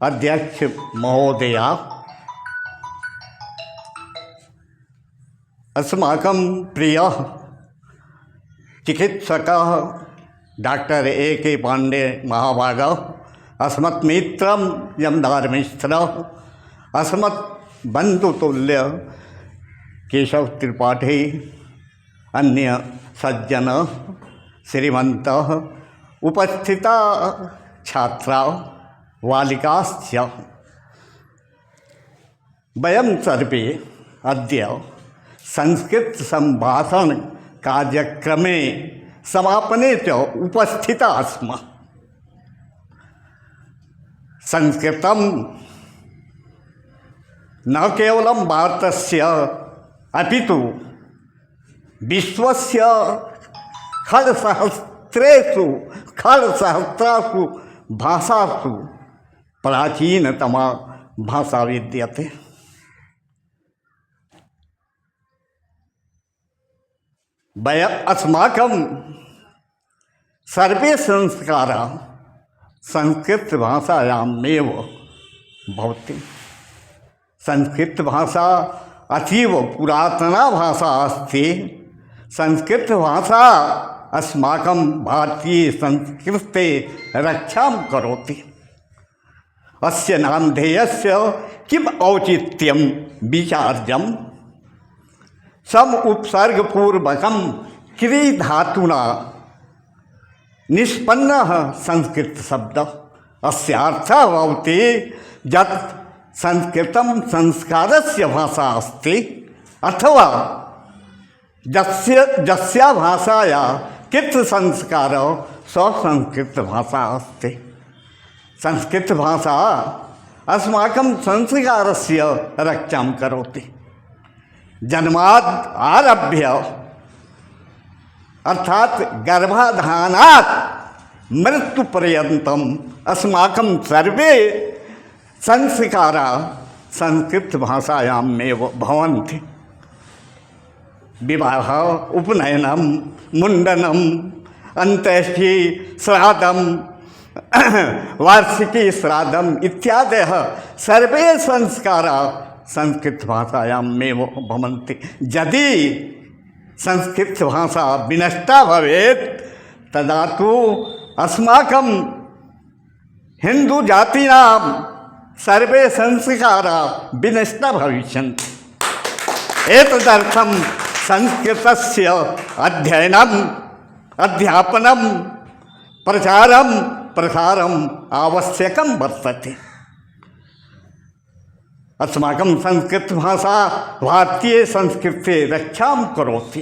अध्यक्ष महोदया, अस्माकं प्रियः चिकित्सकः डॉक्टर A.K. पांडे महाभागः, अस्मत्मित्रं यमदार मिश्रः, अस्मद्बन्धुतुल्य केशव त्रिपाठी, अन्य सज्जनः, श्रीमन्तः, उपस्थिता छात्राः, बालिकाश्च, वयं सर्वे अद्य संस्कृत संभाषण कार्यक्रमे समापने च उपस्थिताः स्मः। संस्कृतं न केवलं भारतस्य अपितु विश्वस्य खड्सहस्रासु भाषासु प्राचीनतमा भाषा विद्यते। अस्माकं सर्वे संस्काराः संस्कृतभाषायामेव भवति। संस्कृतभाषा अतीव पुरातना भाषा अस्ति। संस्कृतभाषा अस्माकं भारतीय संस्कृतेः रक्षां करोति। अस्य नामधेयस्य किम् औचित्यं विचार्यं सम उपसर्गपूर्वकं क्री धातुना निष्पन्नः संस्कृत शब्द। अस्य अर्थः भवति यत् संस्कृतं संस्कारस्य भाषा अस्ति, अथवा यस्या भाषाया कृतसंस्कारः स संस्कृतभाषा अस्ति। संस्कृतभाषा अस्माकं संस्कारस्य रक्षां करोति। जन्माद् आरभ्य अर्थात गर्भाधानात् मृत्युपर्यन्तम् अस्माकं सर्वे संस्काराः संस्कृतभाषायामेव भवन्ति। विवाह, उपनयनं, मुण्डनं, अन्त्येष्टि, श्राद्धं, वार्षिकी श्राद्धम् इत्यादयः सर्वे संस्काराः संस्कृतभाषायामेव भवन्ति। यदि संस्कृतभाषा विनष्टा भवेत् तदा तु अस्माकं हिन्दुजातीनां सर्वे संस्काराः विनष्टा भविष्यन्ति। एतदर्थं संस्कृतस्य अध्ययनम्, अध्यापनं, प्रचारं, प्रसारम् आवश्यकं वर्तते। अस्माकं संस्कृतभाषा भारतीय संस्कृतेः रक्षां करोति।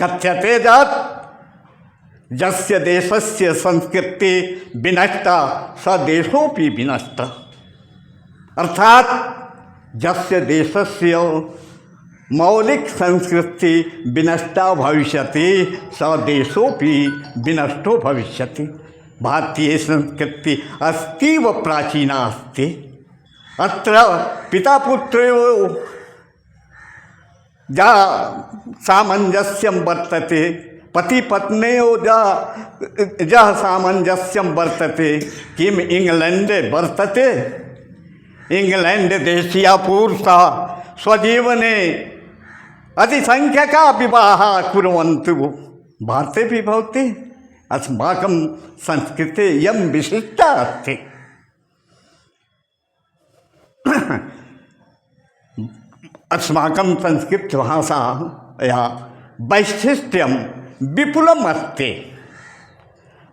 कथ्यते यत् यस्य देशस्य संस्कृतिः विनष्टा स देशोऽपि विनष्टः। अर्थात् यस्य देशस्य मौलिक संस्कृति विनष्टा भविष्यति स देशोऽपि विनष्टो भविष्यति। भारतीय संस्कृति अतीव प्राचीना अस्ति। अत्र पिता पुत्रयोः या सामञ्जस्यं वर्तते, पति पत्न्योः यः सामञ्जस्यं वर्तते, किम् इंग्लैंडे वर्तते? इंग्लैंड देशीया पुरुषाः स्वजीवने अतिसंख्यका विवाहाः कुर्वन्तु। भारते भी भवति। अस्माकं संस्कृते इयं विशिष्टा अस्ति। अस्माकं संस्कृतभाषाया वैशिष्ट्यं विपुलम् अस्ति।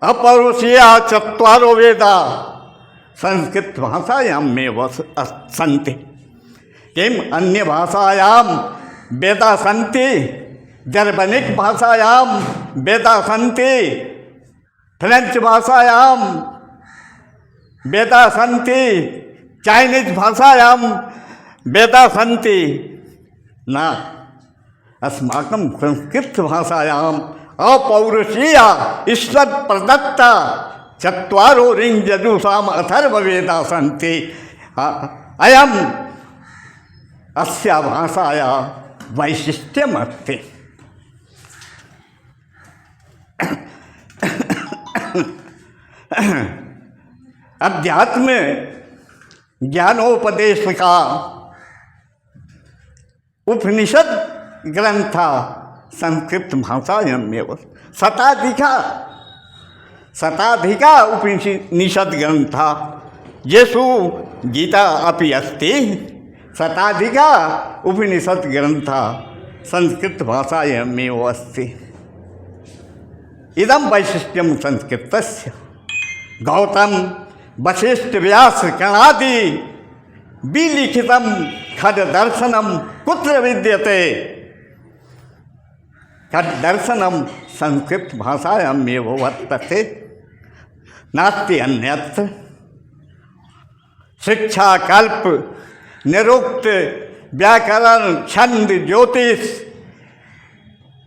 अपौरुषेया चत्वारो वेदाः संस्कृतभाषायामेव सन्ति। किम् अन्यभाषायां वेदाः सन्ति? जर्मनिक भाषायां वेदाः सन्ति, फ्रेंच भाषायां वेदाः सन्ति, चाइनीज भाषायां वेदाः सन्ति। न, अस्माकं संस्कृतभाषायाम् अपौरुषीया ईश्वर प्रदत्ता चत्वारो ऋग्यजुषाम् अथर्ववेदाः सन्ति। अयम् अस्या भाषाया वैशिष्ट्यम् अस्ति। अध्यात्म ज्ञानोपदेश का उपनिषद ग्रंथ संस्कृत भाषायामेव। शताधिका उपनिषद ग्रंथ येषु गीता अपि अस्ति। शताधिका उपनिषद ग्रंथ संस्कृत भाषायामेव अस्ति। इदं वैशिष्ट्यं संस्कृतस्य। गौतम वशिष्ठ व्यास कणादि विलिखितं खड्दर्शनं कुत्र विद्यते? खड्दर्शनं संस्कृत भाषायामेव वर्तते, नास्ति अन्यत्र। शिक्षा, कल्प, निरुक्त, व्याकरण, छंद, ज्योतिष,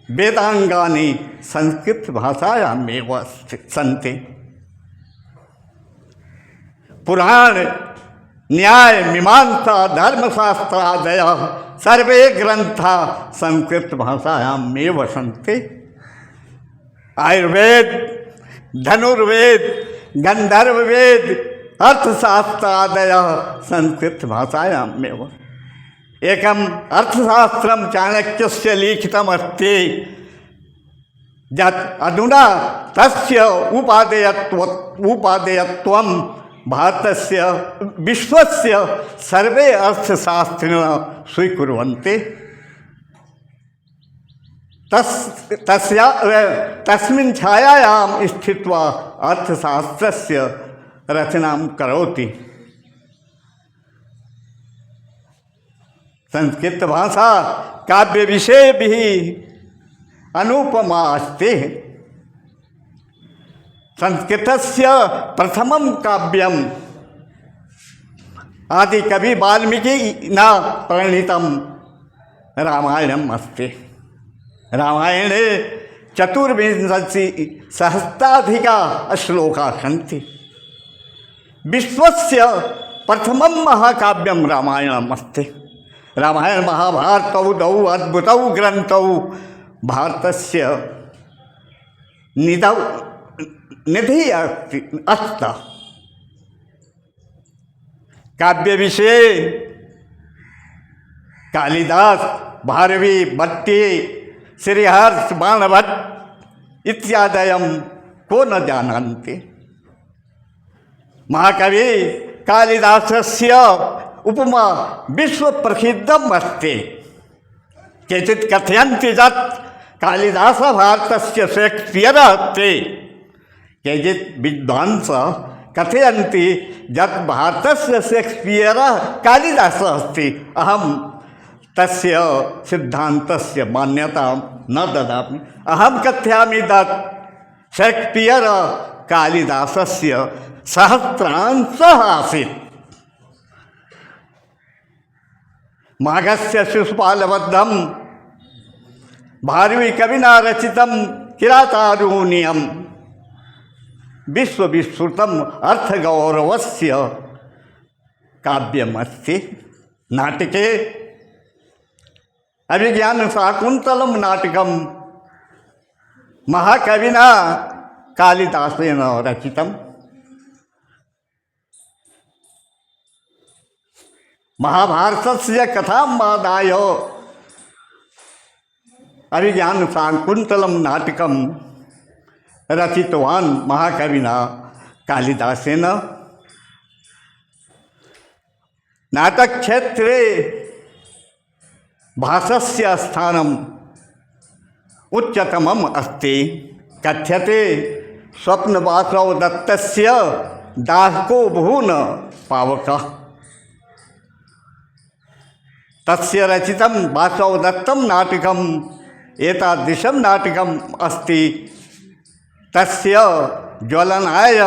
वेदांगानि संस्कृत भाषायामेव सन्ति। पुराण, न्याय, मीमांसा, धर्मशास्त्रादयः सर्वे ग्रंथा संस्कृत भाषायामेव सन्ति। आयुर्वेद, धनुर्वेद, गंधर्ववेद, अर्थशास्त्रादयः संस्कृत भाषायामेव। एकम् अर्थशास्त्रं चाणक्यस्य लिखितमस्ति यत् अधुना तस्य उपादेयत्वं भारतस्य विश्वस्य सर्वे अर्थशास्त्रिणः स्वीकुर्वन्ति। तस्मिन् छायायां स्थित्वा अर्थशास्त्रस्य रचनां करोति। संस्कृत भाषा काव्य विषय भी अनुपमा अस्ति। संस्कृतस्य प्रथमं काव्यम आदिकवि वाल्मीकिना प्रणीतं रामायणम् अस्ति। रामायणे 24,000 श्लोकाः सन्ति। विश्वस्य प्रथमं महाकाव्यं रामायणम् अस्ति। रामायण महाभारतौ द्वौ अद्भुतौ ग्रन्थौ भारतस्य निधि अस्ति। काव्य विषये कालिदास, भारवी, भट्टी, श्रीहर्ष, बाणभट्ट इत्यादयं को न जानन्ति। महाकवि कालिदासस्य उपमा विश्व प्रसिद्धम् अस्ति। केचित् कथयन्ति यत् कालिदासः भारतस्य शेक्स्पियरः अस्ति। केचित् विद्वांसः कथयन्ति यत् भारतस्य शेक्स्पियरः कालिदासः अस्ति। अहं तस्य सिद्धान्तस्य मान्यतां न ददामि। अहं कथयामि यत् शेक्स्पियरः कालिदासस्य सहस्रांशः आसीत्। माघस्य शिशुपालबद्धं भारवी कविना रचितं किरातारूण्यं विश्वविश्रुतम् अर्थगौरवस्य काव्यमस्ति। नाटके अभिज्ञानशाकुन्तलं नाटकं महाकविना कालिदासेन रचितं। महाभारतस्य कथामादाय अभिज्ञानशाकुन्तलं नाटकं रचितवान् महाकविना कालिदासेन। नाटकक्षेत्रे भाषस्य स्थानम् उच्चतमम् अस्ति। कथ्यते स्वप्नवासव दत्तस्य दाहको भून् पावकः। तस्य रचितं वासवदत्तं नाटकम् एतादृशं नाटकम् अस्ति। तस्य ज्वलनाय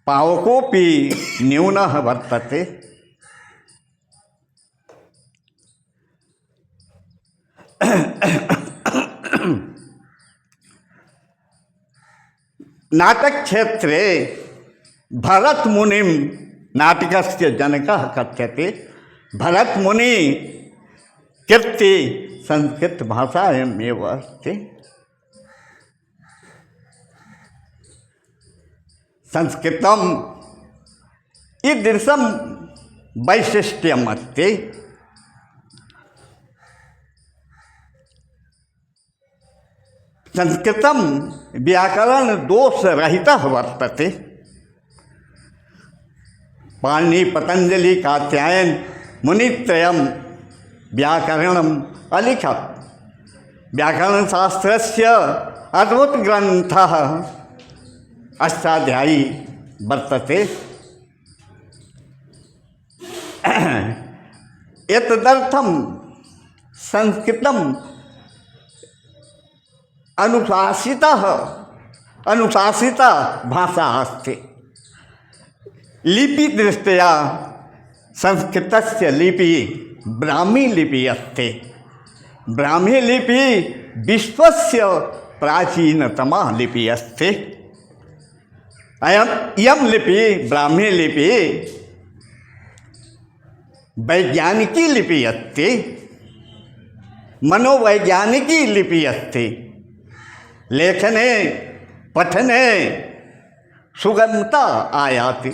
पावकोऽपि न्यूनः वर्तते। नाटकक्षेत्रे भरतमुनिं नाटकस्य जनकः कथ्यते। भरतमुनि कीर्ति संस्कृत भाषायामेव अस्ति। संस्कृतम् ईदृशं वैशिष्ट्यम् अस्ति। संस्कृतं व्याकरणदोषरहितः वर्तते। पाणिनि पतंजलि कात्यायन मुनित्रयं व्याकरणम् अलिखत्। व्याकरणशास्त्रस्य अद्भुतग्रन्थः अष्टाध्यायी वर्तते। एतदर्थं संस्कृतम् अनुशासिता भाषा अस्ति। लिपिदृष्ट्या संस्कृतस्य लिपि ब्राह्मी लिपि अस्ति। ब्राह्मी लिपि विश्वस्य प्राचीनतमा लिपि अस्ति। इयं लिपि ब्राह्मी लिपि वैज्ञानिकी लिपि अस्ति, मनोवैज्ञानिकी लिपि अस्ति। लेखने पठने सुगमता आयाति,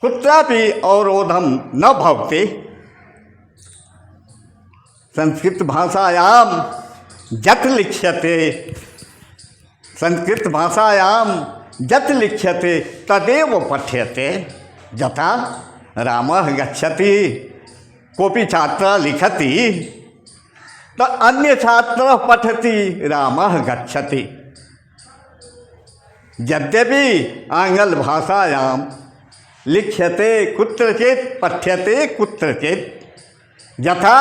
कुत्रापि अवरोधं न भवति। संस्कृत भाषायां यत् लिख्यते, संस्कृत भाषायां यत् लिख्यते तदेव पठ्यते। यथा रामः गच्छति, कोऽपि छात्रः लिखति तो अन्य छात्रः पठति रामः गच्छति। यद्यपि आंग्ल भाषायां लिख्यते कुत्रचित् पठ्यते कुत्रचित्। यथा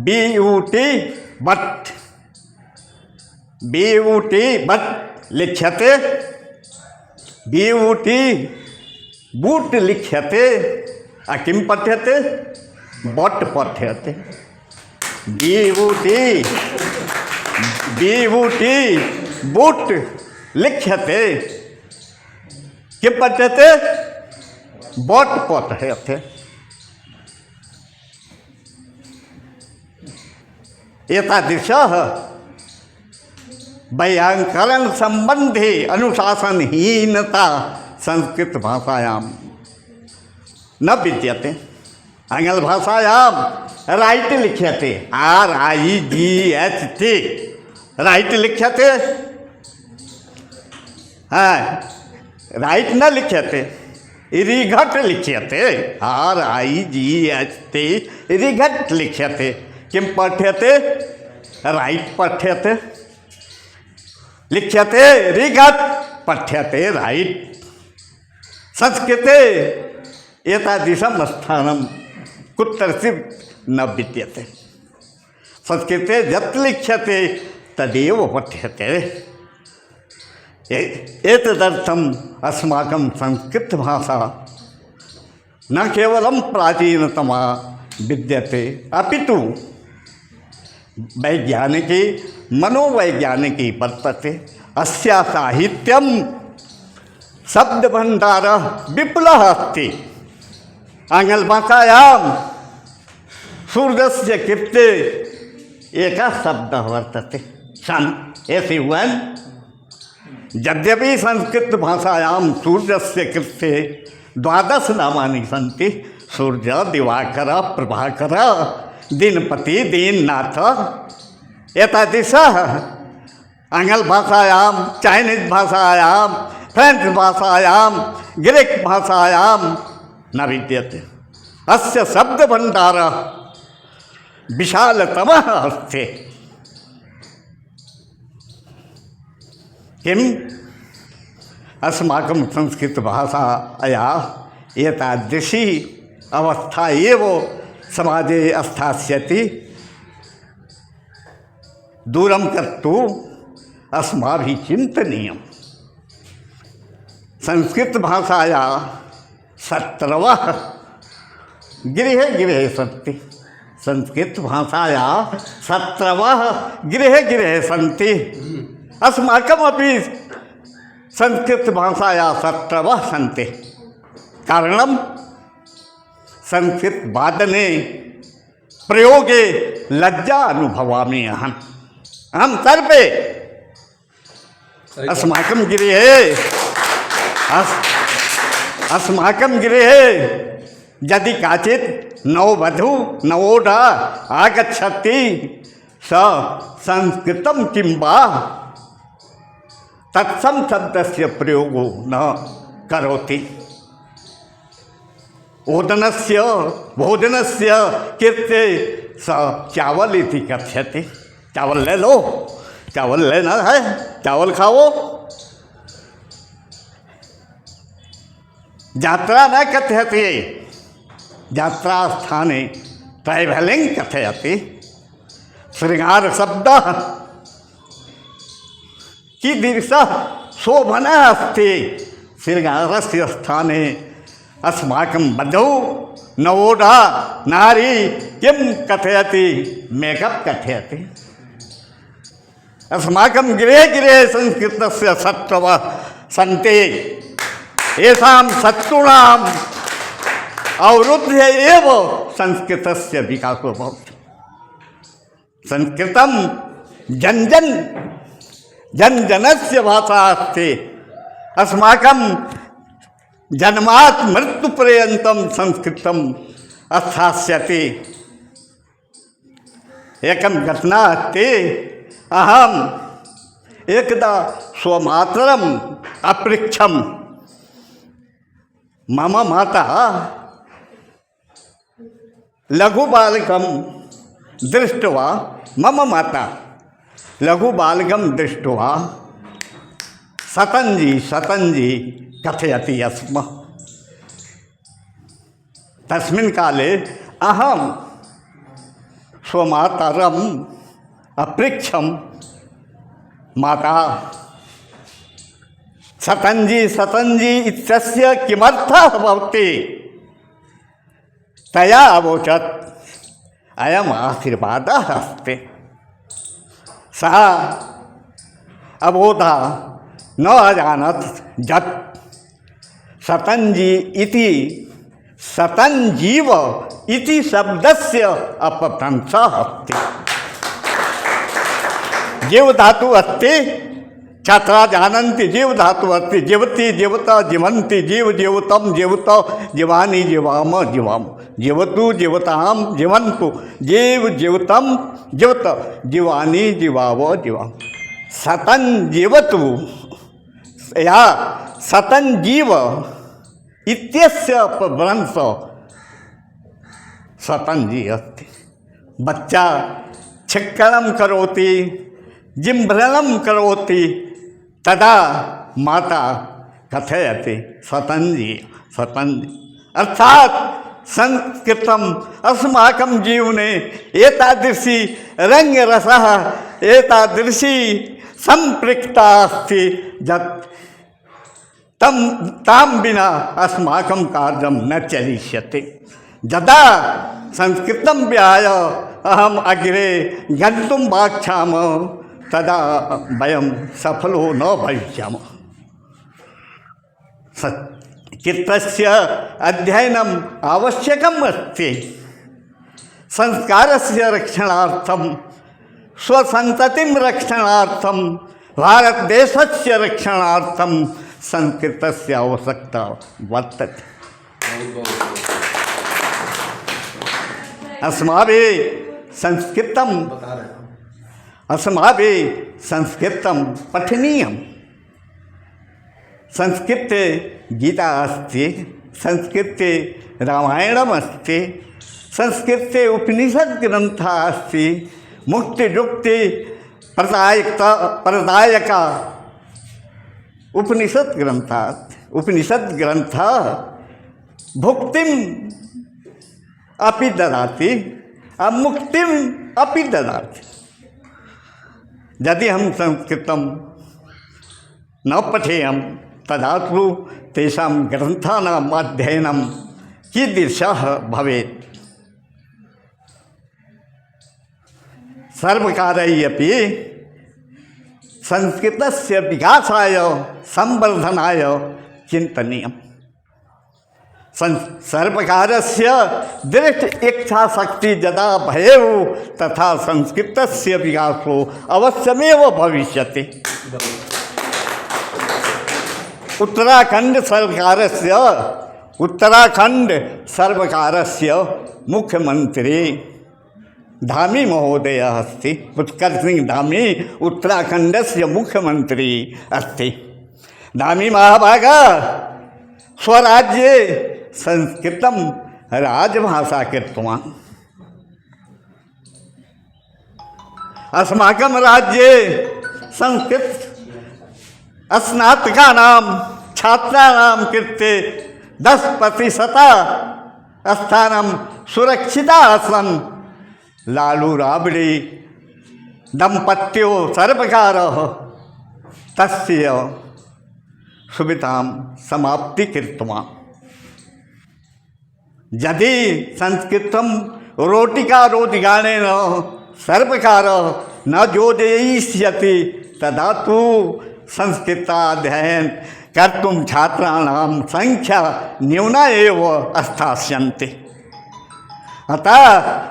BUT बट लिख्यते, BUT बूट लिख्यते, किं पठ्यते बट पठ्यते। BUT बूट लिख्यते, किं पठ्यते बट पठ्यते। एतादृशः वैयाकरण संबंधी अनुशासनहीनता संस्कृत भाषायां न विद्यते। आंग्ल भाषायां राइट लिख्यते, RIGHT राइट लिख्यते। राइट न लिख्यते, रिघट लिख्यते, RIGHT रिघट लिख्यते। किं पठ्यते राइट पठ्यते, लिख्यते रिघट पठ्यते राइट। संस्कृते एतादृशं स्थानं कुत्रचित् न विद्यते। संस्कृते यत् लिख्यते तदेव पठ्यते। एतदर्थम् अस्माकं संस्कृतभाषा न केवलं प्राचीनतमा विद्यते अपितु वैज्ञानिकी मनोवैज्ञानिकी वर्तते। अस्या साहित्यं शब्दभण्डारः विपुलः अस्ति। आङ्ग्लभाषायां सूर्यस्य कृते एकः शब्दः वर्तते सन SUN। यद्यपि संस्कृतभाषायां सूर्यस्य कृते 12 नामानि सन्ति। सूर्य, दिवाकर, प्रभाकर, दिनपति, दीननाथ। एतादृशः आङ्ग्लभाषायां, चैनीस् भाषायां, फ्रेंच भाषायां, ग्रीक भाषायां न विद्यते। अस्य शब्दभण्डारः विशालतमः अस्ति। किम् अस्माकं संस्कृतभाषायाः एतादृशी अवस्था एव समाजे स्थास्यति। दूरं कर्तुम् अस्माभिः चिन्तनीयम्। संस्कृतभाषायाः 17 गृहे गृहे सन्ति। संस्कृतभाषायाः 17 गृहे गृहे सन्ति। अस्माकमपि संस्कृतभाषायाः 17 सन्ति। कारणं संस्कृतवादने प्रयोगे लज्जा अनुभवामि अहं सर्वे। अस्माकं गृहे अस्माकं गृहे यदि काचित् नववधू नवोढा आगच्छति स संस्कृतं किं वा तत्सम शब्दस्य प्रयोगो न करोति। ओदनस्य भोजनस्य कृते स चावल इति कथ्यते। चावल ले लो, चावल लेना है, चावल खाओ। यात्रा न कथ्यते, यात्रा स्थाने ट्रैवलिंग कथयति। श्रृंगार शब्द कीदृशः शोभनः अस्ति। श्रृंगारस्य स्थाने अस्माकं वधू नवोढा नारी किं कथयति? मेकअप कथयति। अस्माकं गृहे गृहे संस्कृतस्य सत्त्वः सन्ति। येषां शत्रूणाम् अवरुद्ध्य एव संस्कृतस्य विकासो भवति। संस्कृतं जनजनस्य भाषा अस्ति। अस्माकं जन्मात् मृत्युपर्यन्तं संस्कृतं स्थास्यति। एकं घटना अस्ति। अहम् एकदा स्वमातरम् अपृच्छम्। मम माता लघुबालकं दृष्ट्वा दृष्ट्वा सतञ्जी कथयति स्म। तस्मिन् काले अहं स्वमातरम् अपृच्छम्, माता सतञ्जी इत्यस्य किमर्थः भवति? तया अवोचत्, अयम् आशीर्वादः अस्ति। सा अबोधा न अजानत् यत् सतञ्जी इति सतञ्जीव इति शब्दस्य अपभ्रंशः अस्ति। जीव धातु अस्ति। छात्रा जानन्ति जीव धातु अस्ति। जीवति जीवता जीवन्ति जीव जीवतं जीवत जीवानि जीवाम जीवाम जीवतु जीवतां जीवन्तु जीव जीवतं जीवत जीवानि जीवाव जीवाम। सतञ्जीवतु या सतञ्जीव इत्यस्य अपभ्रंश सतञ्जी अस्ति। बच्चा छिक्कणं करोति, जिम्भ्रणं करोति, तदा माता कथयति सतञ्जी। अर्थात संस्कृतम् अस्माकं जीवने एतादृशी रङ्गरसः एतादृशी सम्पृक्ता अस्ति यत् तां विना अस्माकं कार्यं न चलिष्यति। यदा संस्कृतं विहाय अहम् अग्रे गन्तुं वाञ्छामः तदा वयं सफलो न भविष्यामः। संस्कृतस्य अध्ययनम् आवश्यकम् अस्ति। संस्कारस्य रक्षणार्थं, स्वसन्ततिं रक्षणार्थं, भारतदेशस्य रक्षणार्थं संस्कृतस्य आवश्यकता वर्तते। अस्माभिः संस्कृतं पठनीयं। संस्कृते गीता अस्ति, संस्कृते रामायणम् अस्ति, संस्कृते उपनिषद ग्रन्थः अस्ति। मुक्ति प्रदायक उपनिषद ग्रन्थः भुक्तिम् अपि ददाति मुक्तिम् अपि ददाति। यदि हम संस्कृतं न पठेयं तदा तु तेषां ग्रन्थानाम् अध्ययनं कीदृशः भवेत्? सर्वकारैः अपि संस्कृतस्य विकासाय संवर्धनाय चिन्तनीयम्। सर्वकारस्य दृढ इच्छाशक्ति यदा भवेयु तथा संस्कृतस्य विकासो अवश्यमेव भविष्यति। उत्तराखण्ड सर्वकारस्य उत्तराखंड सर्वकारस्य मुख्यमंत्री धामी महोदय अस्ति। पुष्कर सिंह धामी उत्तराखंडस्य मुख्यमंत्री अस्ति। धामी महाभागा स्वराज्ये संस्कृतं राजभाषा कृतवान्। अस्माकं राज्ये संस्कृत स्नातकानां छात्राणां कृते 10% स्थानं सुरक्षिता आसन्। लालू राबड़ी दंपत्यों सर्वकारः तस्य सुविधां समाप्ति कृतवान्। यदि संस्कृतं रोटिका रोजगारेण सर्वकारः न योजयिष्यति तदा तु संस्कृताध्ययनं कर्तुं छात्राणां संख्या न्यूना एव स्थास्यन्ति। अतः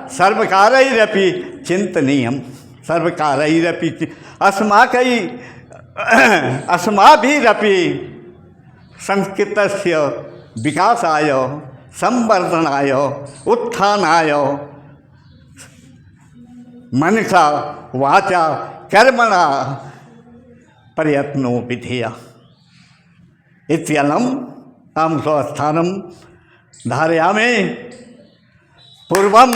सर्वकारैरपि चिन्तनीयं। सर्वकारैरपि अस्माभिरपि संस्कृतस्य विकासाय संवर्धनाय उत्थानाय मनसा वाचा कर्मणा प्रयत्नो विधेयः। इत्यलं अहं स्वस्थानं धारयामि। पूर्वं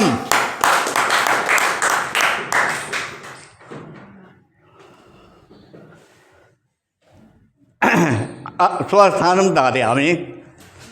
स्वस्थानं धारयामि।